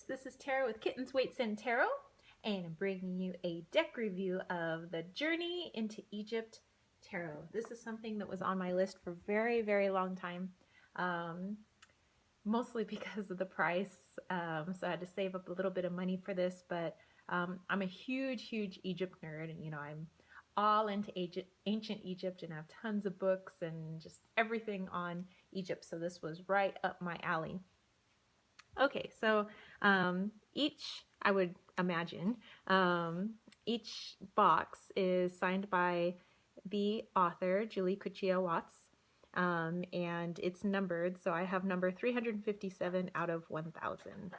This is Tarot with Kittens, Weights, and Tarot, and I'm bringing you a deck review of the Journey into Egypt Tarot. This is something that was on my list for a very, very long time, mostly because of the price, so I had to save up a little bit of money for this, but I'm a huge, huge Egypt nerd, and I'm all into ancient Egypt, and I have tons of books and just everything on Egypt, so this was right up my alley. Okay, so I would imagine, each box is signed by the author, Julie Cuccia-Watts, and it's numbered, so I have number 357 out of 1,000.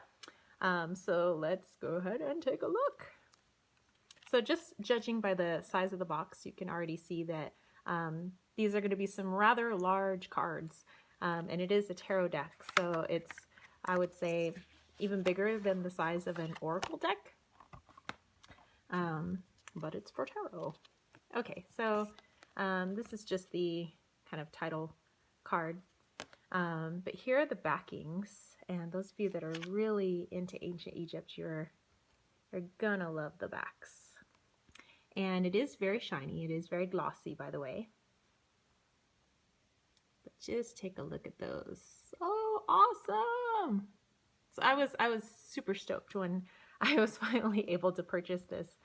So let's go ahead and take a look. So just judging by the size of the box, you can already see that these are going to be some rather large cards, and it is a tarot deck, so it's, I would say, even bigger than the size of an oracle deck, but it's for tarot. Okay, so this is just the kind of title card, but here are the backings, and those of you that are really into ancient Egypt, you're gonna love the backs. And it is very shiny, it is very glossy, by the way. But just take a look at those. Oh, awesome! So I was super stoked when I was finally able to purchase this,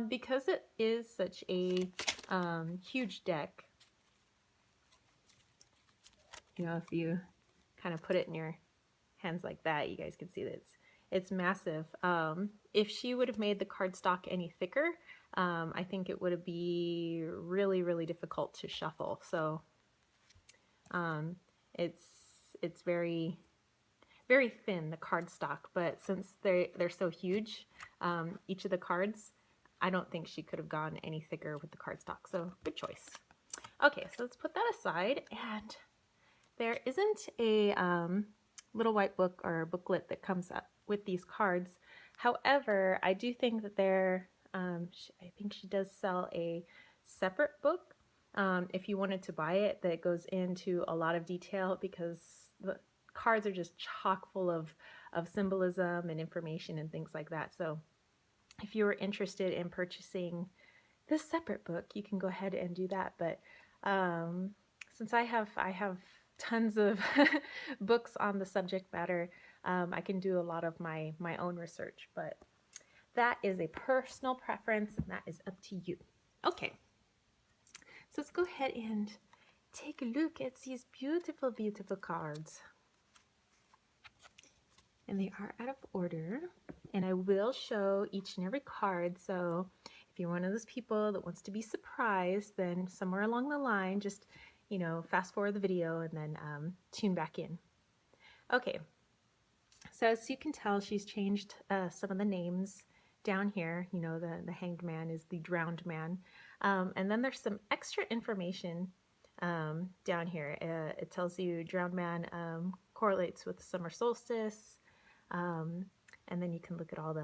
because it is such a huge deck. You know, if you kind of put it in your hands like that, you guys can see that it's massive. If she would have made the cardstock any thicker, I think it would be really, really difficult to shuffle. So it's very, very thin, the cardstock, but since they're so huge, each of the cards, I don't think she could have gone any thicker with the cardstock, so good choice. Okay, so let's put that aside, and there isn't a little white book or booklet that comes up with these cards. However, I do think that I think she does sell a separate book, if you wanted to buy it, that goes into a lot of detail, because the cards are just chock full of symbolism and information and things like that. So if you were interested in purchasing this separate book, you can go ahead and do that. But since I have tons of books on the subject matter, I can do a lot of my own research, but that is a personal preference, and that is up to you. Okay, so let's go ahead and take a look at these beautiful, beautiful cards. And they are out of order, and I will show each and every card, so if you're one of those people that wants to be surprised, then somewhere along the line, just, fast forward the video and then tune back in. Okay, so as you can tell, she's changed some of the names down here. The hanged man is the drowned man, and then there's some extra information down here. It tells you drowned man correlates with the summer solstice, and then you can look at all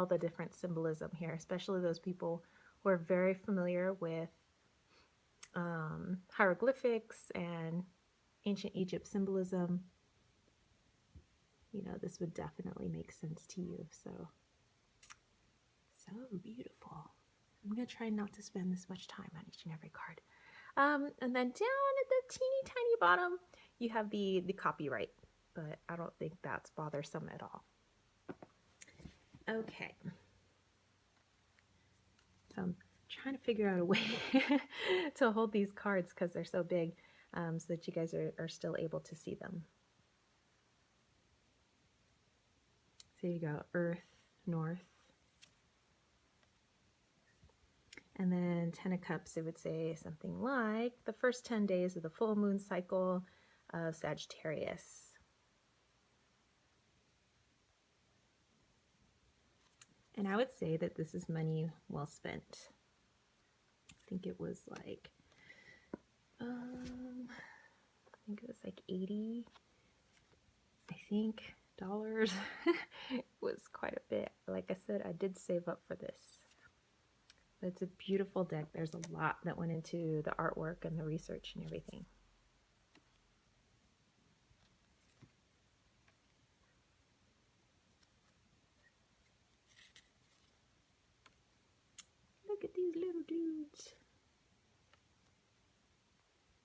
the different symbolism here, especially those people who are very familiar with hieroglyphics and ancient Egypt symbolism. This would definitely make sense to you. So beautiful. I'm gonna try not to spend this much time on each and every card. And then down at the teeny tiny bottom, you have the copyright, but I don't think that's bothersome at all. Okay. So I'm trying to figure out a way to hold these cards because they're so big, so that you guys are still able to see them. So you go Earth, North. And then 10 of Cups, it would say something like the first 10 days of the full moon cycle of Sagittarius. And I would say that this is money well spent. I think it was like, $80, dollars. It was quite a bit. Like I said, I did save up for this. But it's a beautiful deck. There's a lot that went into the artwork and the research and everything. look at these little dudes.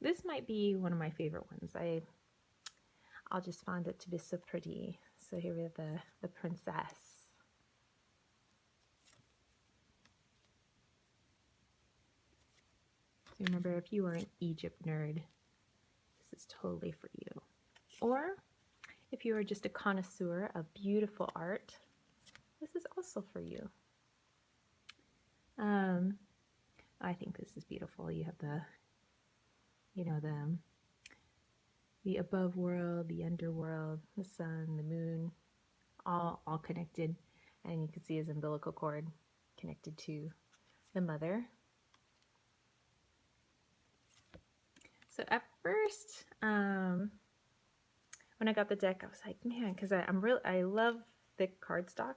This might be one of my favorite ones. I'll just find it to be so pretty. So here we have the princess. So remember, if you are an Egypt nerd, this is totally for you. Or if you are just a connoisseur of beautiful art, this is also for you. I think this is beautiful. You have the, you know, the above world, the underworld, the sun, the moon, all connected, and you can see his umbilical cord connected to the mother. So at first, when I got the deck, I was like, man, because I love thick cardstock,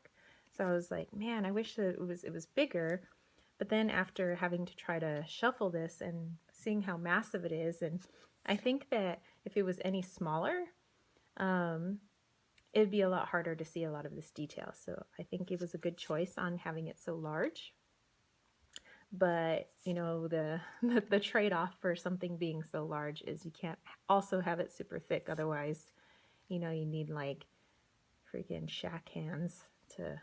so I was like, man, I wish that it was bigger. But then after having to try to shuffle this and seeing how massive it is, and I think that if it was any smaller, it'd be a lot harder to see a lot of this detail. So I think it was a good choice on having it so large. But, you know, the trade-off for something being so large is you can't also have it super thick. Otherwise, you know, you need like freaking shack hands to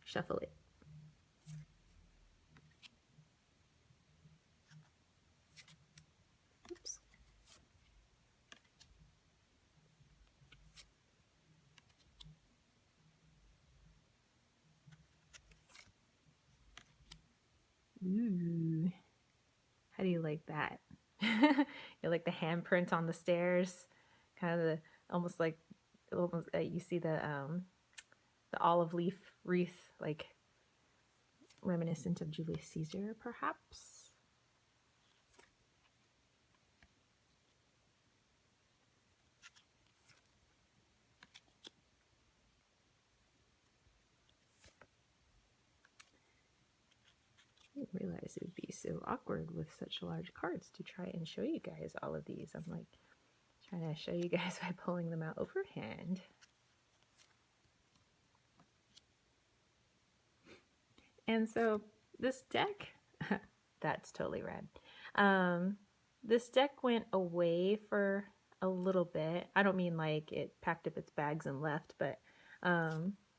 shuffle it. Oops. Ooh. How do you like that? You like the handprint on the stairs? Kind of the, almost like, you see the olive leaf wreath, like reminiscent of Julius Caesar, perhaps? I didn't realize it would be so awkward with such large cards to try and show you guys all of these. I'm like trying to show you guys by pulling them out overhand. And so this deck, that's totally rad. This deck went away for a little bit. I don't mean like it packed up its bags and left, but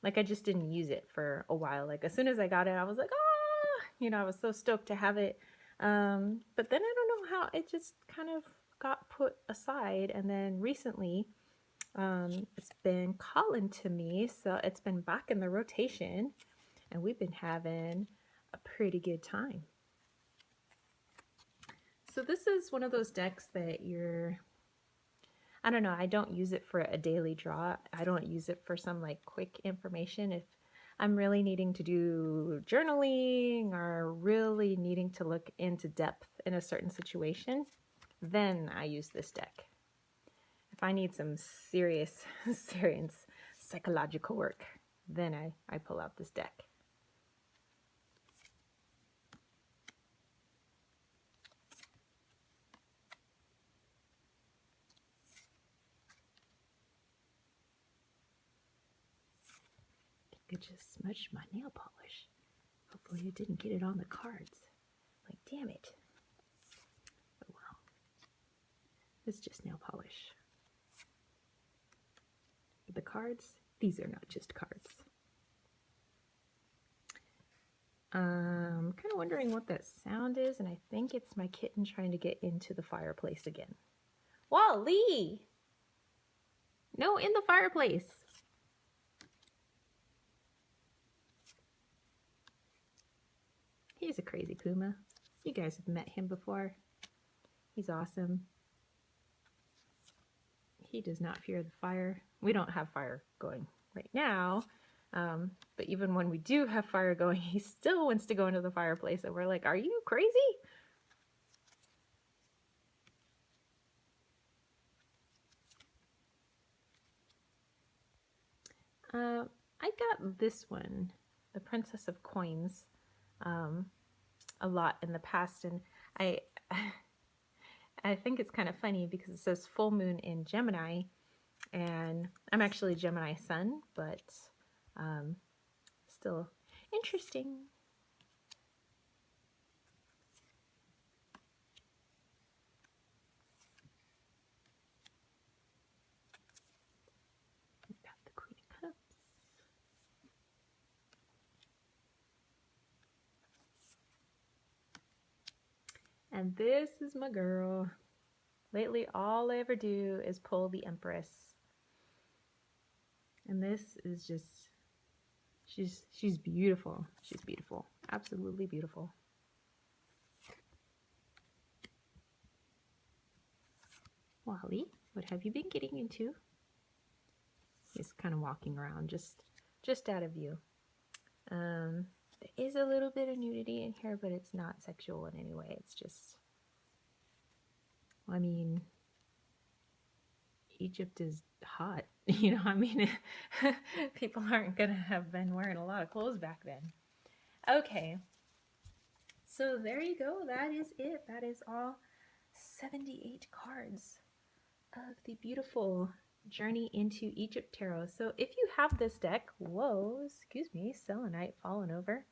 like I just didn't use it for a while. Like as soon as I got it, I was like, ah, you know, I was so stoked to have it. But then I don't know how it just kind of got put aside. And then recently, it's been calling to me, so it's been back in the rotation, and we've been having a pretty good time. So this is one of those decks that I don't know, I don't use it for a daily draw. I don't use it for some like quick information. If I'm really needing to do journaling or really needing to look into depth in a certain situation, then I use this deck. If I need some serious psychological work, then I pull out this deck. I just smudged my nail polish. Hopefully it didn't get it on the cards. Like, damn it. Oh well. It's just nail polish. The cards, these are not just cards. I'm kind of wondering what that sound is, and I think it's my kitten trying to get into the fireplace again. Wally! No, in the fireplace. He's a crazy puma. You guys have met him before. He's awesome. He does not fear the fire. We don't have fire going right now, but even when we do have fire going, he still wants to go into the fireplace, and we're like, are you crazy? I got this one, the Princess of Coins, a lot in the past, and I think it's kind of funny because it says full moon in Gemini, and I'm actually Gemini sun, but still interesting. And this is my girl. Lately, all I ever do is pull the Empress. And this is just, she's beautiful. She's beautiful. Absolutely beautiful. Wally, what have you been getting into? He's kind of walking around just out of view. There is a little bit of nudity in here, but it's not sexual in any way. It's just, I mean, Egypt is hot. You know, I mean, people aren't going to have been wearing a lot of clothes back then. Okay. So there you go. That is it. That is all 78 cards of the beautiful Journey into Egypt Tarot. So if you have this deck, whoa, excuse me, selenite falling over.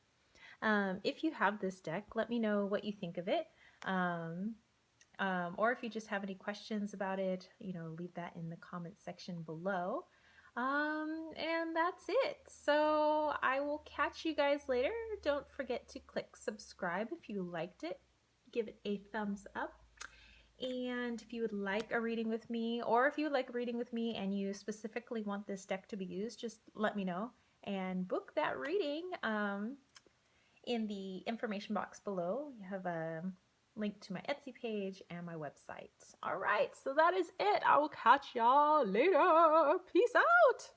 If you have this deck, let me know what you think of it. Or if you just have any questions about it, you know, leave that in the comments section below. And that's it. So I will catch you guys later. Don't forget to click subscribe if you liked it. Give it a thumbs up. And if you would like a reading with me, or if you would like a reading with me and you specifically want this deck to be used, just let me know and book that reading. In the information box below, you have a link to my Etsy page and my website. All right, so that is it. I will catch y'all later. Peace out.